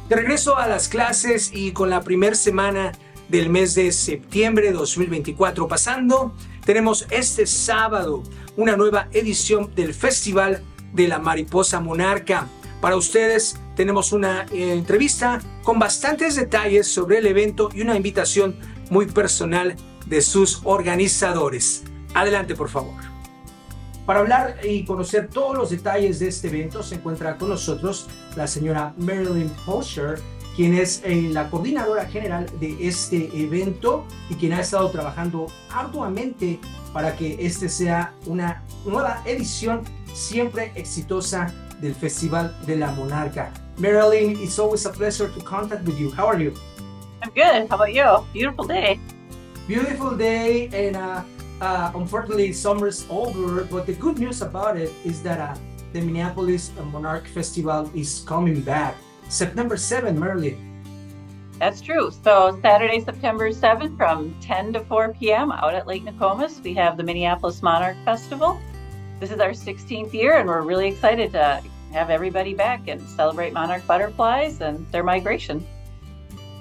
De regreso a las clases y con la primera semana del mes de septiembre de 2024 pasando, tenemos este sábado una nueva edición del Festival de la Mariposa Monarca. Para ustedes tenemos una entrevista con bastantes detalles sobre el evento y una invitación muy personal de sus organizadores. Adelante, por favor. Para hablar y conocer todos los detalles de este evento se encuentra con nosotros la señora Marilyn Posher, quien es la coordinadora general de este evento y quien ha estado trabajando arduamente para que este sea una nueva edición siempre exitosa del Festival de la Monarca. Marilyn, it's always a pleasure to contact with you. How are you? I'm good. How about you? Beautiful day. Beautiful day, and unfortunately summer's over, but the good news about it is that the Minneapolis Monarch Festival is coming back. September 7th, Marilyn. That's true. So Saturday, September 7th from 10 to 4 p.m. out at Lake Nokomis, we have the Minneapolis Monarch Festival. This is our 16th year, and we're really excited to have everybody back and celebrate monarch butterflies and their migration.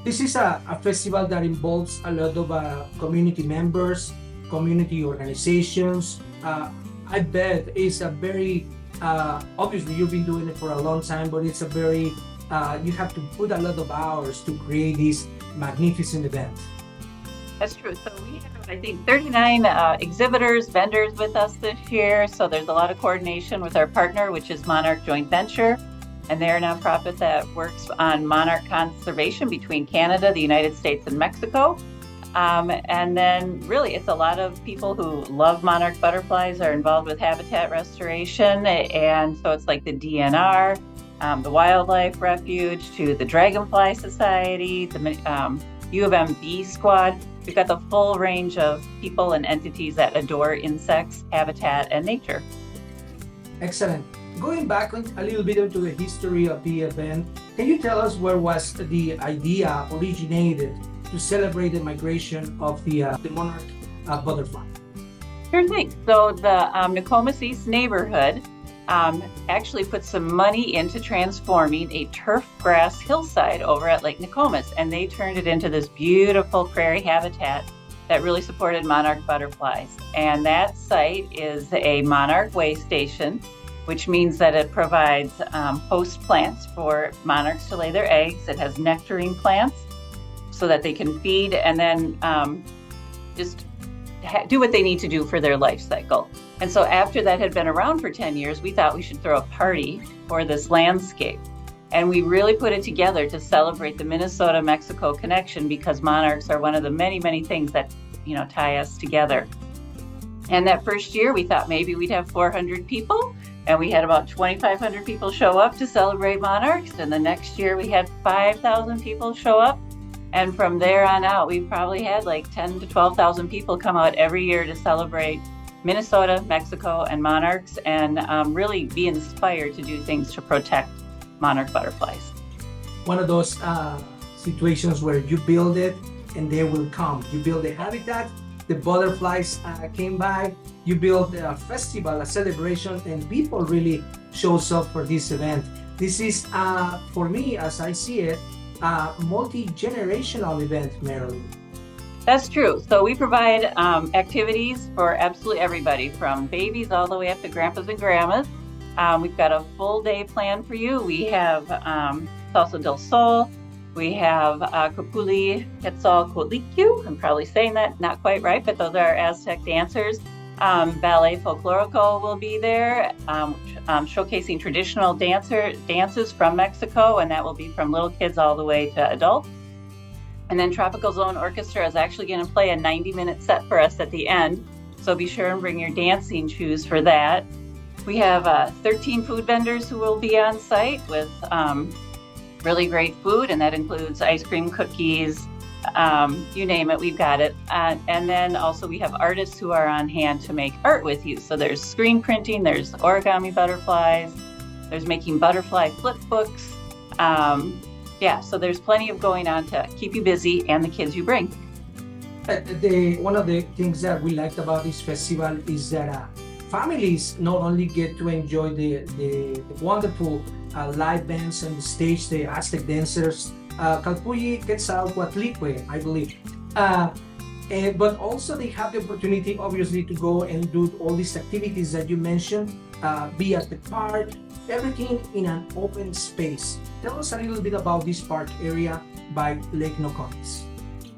This is a festival that involves a lot of community members, community organizations. I bet it's a very, obviously you've been doing it for a long time, but it's a very, you have to put a lot of hours to create this magnificent event. That's true. So we have, I think, 39 exhibitors, vendors with us this year. So there's a lot of coordination with our partner, which is Monarch Joint Venture. And they're a nonprofit that works on monarch conservation between Canada, the United States, and Mexico. And then really it's a lot of people who love monarch butterflies are involved with habitat restoration. And so it's like the DNR, the Wildlife Refuge, to the Dragonfly Society, the U of M Bee Squad. We've got the full range of people and entities that adore insects, habitat, and nature. Excellent. Going back a little bit into the history of the event, can you tell us where was the idea originated to celebrate the migration of the monarch butterfly? Sure thing. So the Nokomis East neighborhood actually put some money into transforming a turf grass hillside over at Lake Nokomis, and they turned it into this beautiful prairie habitat that really supported monarch butterflies. And that site is a monarch way station, which means that it provides host plants for monarchs to lay their eggs. It has nectaring plants so that they can feed and then just do what they need to do for their life cycle. And so after that had been around for 10 years, we thought we should throw a party for this landscape. And we really put it together to celebrate the Minnesota-Mexico connection because monarchs are one of the many, many things that, tie us together. And that first year, we thought maybe we'd have 400 people. And we had about 2,500 people show up to celebrate monarchs. And the next year we had 5,000 people show up. And from there on out, we've probably had like 10 to 12,000 people come out every year to celebrate Minnesota, Mexico, and monarchs, and really be inspired to do things to protect monarch butterflies. One of those situations where you build it and they will come. You build the habitat, the butterflies came by, you build a festival, a celebration, and people really shows up for this event. This is, for me, as I see it, a multi-generational event, Marilyn. That's true. So we provide activities for absolutely everybody, from babies all the way up to grandpas and grandmas. We've got a full day plan for you. We have Salsa del Sol. We have Kupuli Quetzalcoatlicue. I'm probably saying that not quite right, but those are our Aztec dancers. Ballet Folklorico will be there, showcasing traditional dances from Mexico, and that will be from little kids all the way to adults. And then Tropical Zone Orchestra is actually going to play a 90-minute set for us at the end, so be sure and bring your dancing shoes for that. We have 13 food vendors who will be on site with really great food, and that includes ice cream, cookies, you name it, we've got it. And then also we have artists who are on hand to make art with you. So there's screen printing, there's origami butterflies, there's making butterfly flip books. So there's plenty of going on to keep you busy and the kids you bring. One of the things that we liked about this festival is that families not only get to enjoy the wonderful live bands on the stage, the Aztec dancers, Kalpuyi Quetzalcoatlicue, I believe. But also they have the opportunity, obviously, to go and do all these activities that you mentioned, be at the park, everything in an open space. Tell us a little bit about this park area by Lake Nokomis.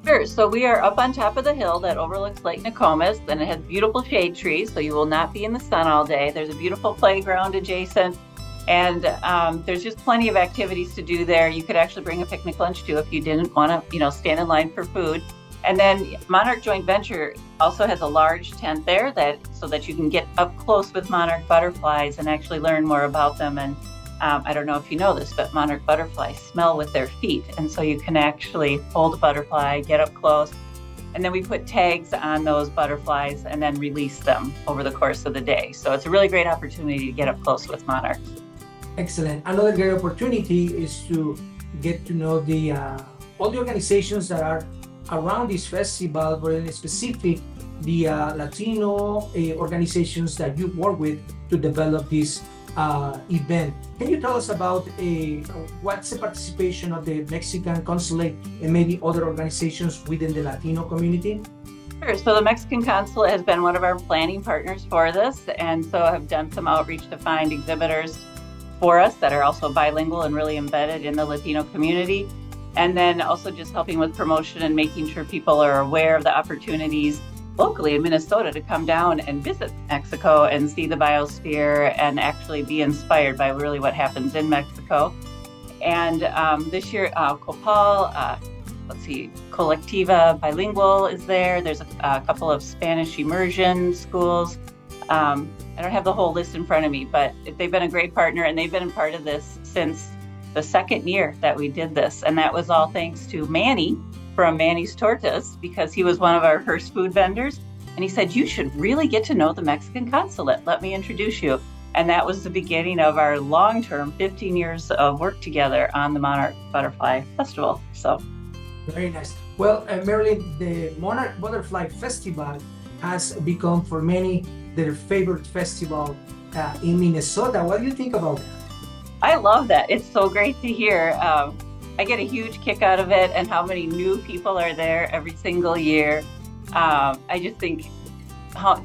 Sure. So we are up on top of the hill that overlooks Lake Nokomis, and it has beautiful shade trees, so you will not be in the sun all day. There's a beautiful playground adjacent, and there's just plenty of activities to do there. You could actually bring a picnic lunch too if you didn't want to, stand in line for food. And then Monarch Joint Venture also has a large tent there so that you can get up close with monarch butterflies and actually learn more about them. And I don't know if you know this, but monarch butterflies smell with their feet. And so you can actually hold a butterfly, get up close, and then we put tags on those butterflies and then release them over the course of the day. So it's a really great opportunity to get up close with monarchs. Excellent. Another great opportunity is to get to know all the organizations that are around this festival, but in specific, the Latino organizations that you work with to develop this event. Can you tell us about what's the participation of the Mexican consulate and maybe other organizations within the Latino community? Sure. So the Mexican consulate has been one of our planning partners for this, and so have done some outreach to find exhibitors for us that are also bilingual and really embedded in the Latino community. And then also just helping with promotion and making sure people are aware of the opportunities locally in Minnesota to come down and visit Mexico and see the biosphere and actually be inspired by really what happens in Mexico. And this year, Copal, Colectiva Bilingual is there. There's a couple of Spanish immersion schools. I don't have the whole list in front of me, but they've been a great partner, and they've been a part of this since the second year that we did this. And that was all thanks to Manny from Manny's Tortas, because he was one of our first food vendors. And he said, you should really get to know the Mexican consulate. Let me introduce you. And that was the beginning of our long-term 15 years of work together on the Monarch Butterfly Festival. So very nice. Well, Marilyn, the Monarch Butterfly Festival has become for many their favorite festival in Minnesota. What do you think about that? I love that. It's so great to hear. I get a huge kick out of it and how many new people are there every single year. I just think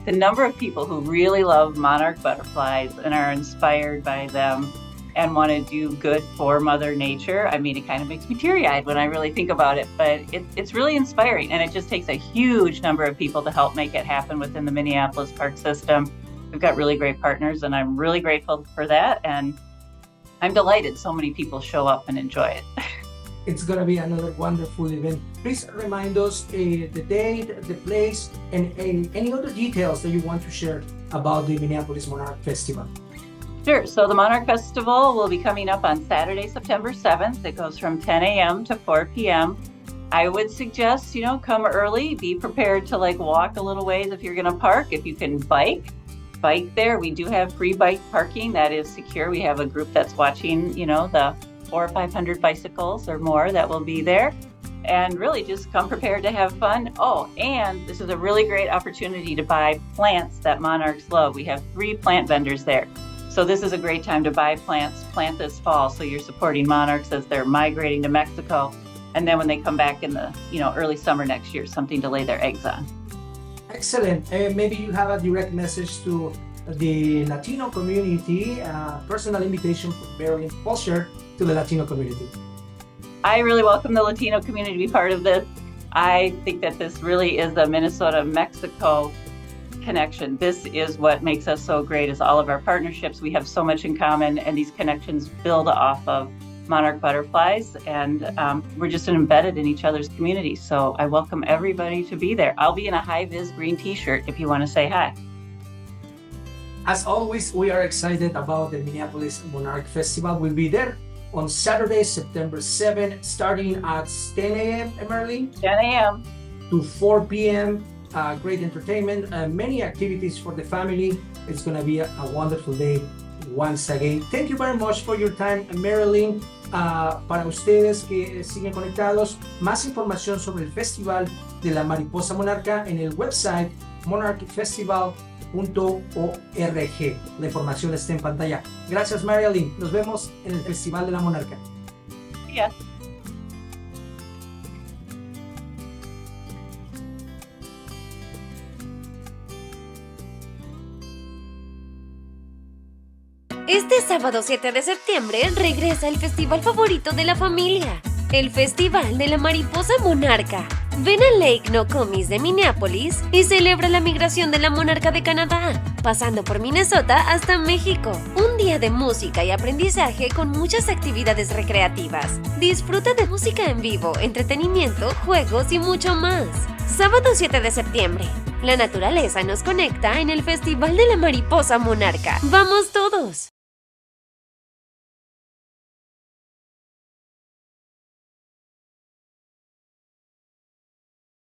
the number of people who really love monarch butterflies and are inspired by them and want to do good for Mother Nature. I mean, it kind of makes me teary-eyed when I really think about it, but it's really inspiring. And it just takes a huge number of people to help make it happen within the Minneapolis park system. We've got really great partners, and I'm really grateful for that. And I'm delighted so many people show up and enjoy it. It's going to be another wonderful event. Please remind us the date, the place, and any other details that you want to share about the Minneapolis Monarch Festival. Sure. So the Monarch Festival will be coming up on Saturday, September 7th. It goes from 10 a.m. to 4 p.m. I would suggest, come early, be prepared to walk a little ways if you're going to park. If you can bike there. We do have free bike parking that is secure. We have a group that's watching, the 400 or 500 bicycles or more that will be there. And really just come prepared to have fun. Oh, and this is a really great opportunity to buy plants that monarchs love. We have 3 plant vendors there. So this is a great time to buy plants, plant this fall. So you're supporting monarchs as they're migrating to Mexico. And then when they come back in the, early summer next year, something to lay their eggs on. Excellent. Maybe you have a direct message to the Latino community, personal invitation from Marilyn Fulcher to the Latino community. I really welcome the Latino community to be part of this. I think that this really is a Minnesota-Mexico connection. This is what makes us so great, is all of our partnerships. We have so much in common, and these connections build off of monarch butterflies, and we're just embedded in each other's communities. So I welcome everybody to be there. I'll be in a high-vis green t-shirt if you want to say hi. As always, we are excited about the Minneapolis Monarch Festival. We'll be there on Saturday, September 7th, starting at 10 a.m., Marilyn? 10 a.m. to 4 p.m. Great entertainment, many activities for the family. It's going to be a wonderful day once again. Thank you very much for your time, Marilyn. Para ustedes que siguen conectados, más información sobre el Festival de la Mariposa Monarca en el website monarchfestival.com. La información está en pantalla. Gracias, Marilyn. Nos vemos en el Festival de la Monarca. Yeah. Este sábado 7 de septiembre regresa el festival favorito de la familia, el Festival de la Mariposa Monarca. Ven a Lake Nokomis de Minneapolis y celebra la migración de la monarca de Canadá, pasando por Minnesota hasta México. Un día de música y aprendizaje con muchas actividades recreativas. Disfruta de música en vivo, entretenimiento, juegos y mucho más. Sábado 7 de septiembre. La naturaleza nos conecta en el Festival de la Mariposa Monarca. ¡Vamos todos!